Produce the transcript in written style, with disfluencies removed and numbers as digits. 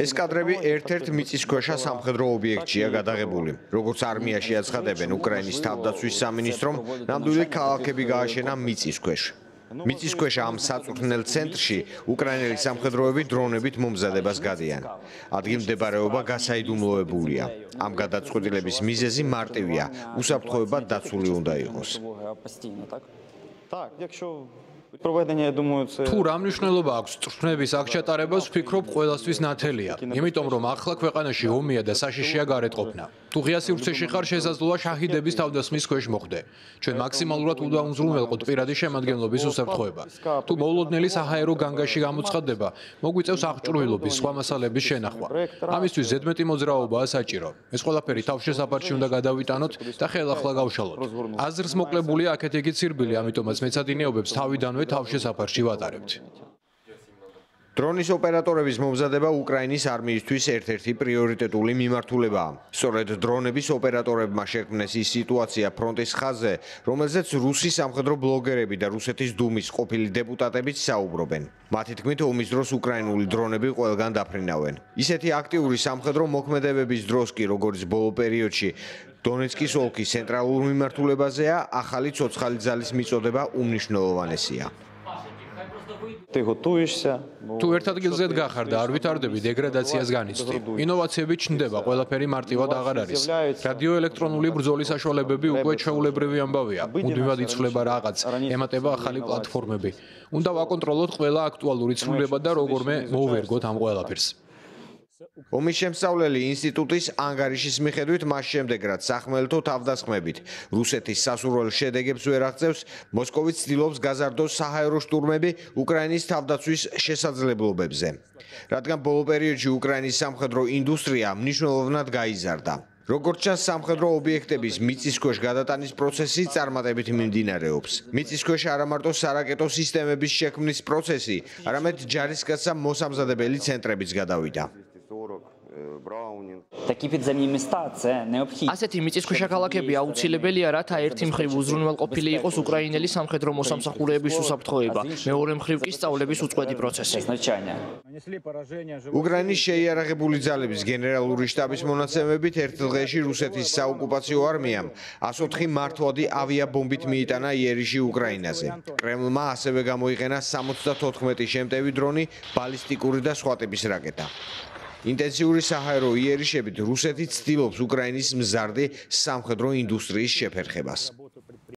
ეს კადრები ერთ-ერთ მიწისქვეშა სამხედრო ობიექტშია გადაღებული. როგორც არმიაში აცხადებენ, უკრაინის თავდაცვის სამინისტრომ ნამდვილი ქალაქები გააშენა მიწისქვეშ. მიწისქვეშა ამ საწვრთნელ ცენტრში უკრაინელი სამხედროები დრონებით მომზადებას გადიან. ადგილმდებარეობა გასაიდუმლოებულია. ამ გადაწყვეტილების მიზეზი მარტივია: უსაფრთხოება დაცული უნდა იყოს. თუ რა მნიშვნელობა აქვს წვრთნების აქ ჩატარებას, ვფიქრობ, ყველასთვის ნათელია. იმიტომ რომ ახლა ქვეყანაში ომია და საშიშია გარეთყოფნა. თუ ღია სივრცეში ხარ, შესაძლოა შაჰიდების თავდასხმის ქვეშ მოხვდე. ჩვენ მაქსიმალურად უდაუმზრუნველყოთ პირადი შემადგენლობის უსაფრთხოება. თუ მოულოდნელი საჰაერო განგაში გამოცხადდება, მოგვიწევს აღჭურვილობის სხვა მასალების შენახვა. ამისთვის ზედმეტი მოძრაობაა საჭირო. ეს ყველაფერი თავშესაფარში უნდა გადავიტანოთ და ხელახლა გავშალოთ. აზრს მოკლებულია აქეთ იგი ცირბილი, ამიტომაც მეცადინეობებს თავიდანვე თავშესაფარში ვატარებთ. დრონის ოპერატორების მომზადება უკრაინის არმიისთვის ერთ-ერთი პრიორიტეტული მიმართულებაა. სწორედ დრონების ოპერატორებმა შექმნეს ის სიტუაცია ფრონტის ხაზზე, რომელზეც რუსი სამხედრო ბლოგერები და რუსეთის დუმის ყოფილი დეპუტატებიც საუბრობენ. მათი თქმით, ომის დროს უკრაინული დრონები ყველგან დაფრინავენ. ისეთი აქტიური სამხედრო მოქმედებების დროს კი, როგორც ბოლო პერიოდში, დონეცკის ოლქის ცენტრალურ მიმართულებაზეა, ახალი ცოცხალი ძალის მიწოდება უმნიშვნელოვანესია. თუ ერთ ადგილზედ გახარ და არ ვითარდები, დეგრადაციას განიცდი. ინოვაციები ჩნდება, ყველაფერი მარტივად აღარ არის. რადიოელექტრონული ბრძოლის საშუალებები უკვე ჩვეულებრივი ამბავია. მუდმივად იცვლება რაღაც, ემატება ახალი პლატფორმები. უნდა ვაკონტროლოთ ყველა აქტუალური ცვლილება და როგორმე მოვერგოთ ამ ყველაფერს. ომის შემსწავლელი ინსტიტუტის ანგარიშის მიხედვით მას შემდეგ, რაც სახმელეთო თავდასხმებით რუსეთის სასურველ შედეგებს ვერ აღწევს, მოსკოვი ცდილობს გაზარდოს საჰაერო შტურმები უკრაინის თავდაცვის შესაძლებლობებზე. რადგან ბოლო პერიოდში უკრაინის სამხედრო ინდუსტრია მნიშვნელოვნად გაიზარდა. როგორც ჩანს, სამხედრო ობიექტების მიწისქვეშ გადატანის პროცესი წარმატებით მიმდინარეობს. მიწისქვეშ არა მარტო სარაკეტო სისტემების შექმნის პროცესი, არამედ ჯარისკაცთა მოსამზადებელი ცენტრებიც გადავიდა. ასეთი მიწისქვეშა ქალაქები აუცილებელია, რათა ერთი მხრივ უზრუნველყოფილი იყოს უკრაინელი სამხედრო მოსამსახურეების უსაფრთხოება, მეორე მხრივ კი სწავლების უწყვეტი პროცესი. უკრაინის შეიარაღებული ძალების გენერალური შტაბის მონაცემებით ერთ დღეში რუსეთის საოკუპაციო არმიამ 104 მართვადი ავიაბომბით მიიტანა იერიში უკრაინაზე. კრემლმა ასევე გამოიყენა 74 შემტევი დრონი, ბალისტიკური და სხვა ტიპის რაკეტა. ინტენსიური საჰაერო იერიშებით რუსეთი ცდილობს უკრაინის მზარდი სამხედრო ინდუსტრიის შეფერხებას.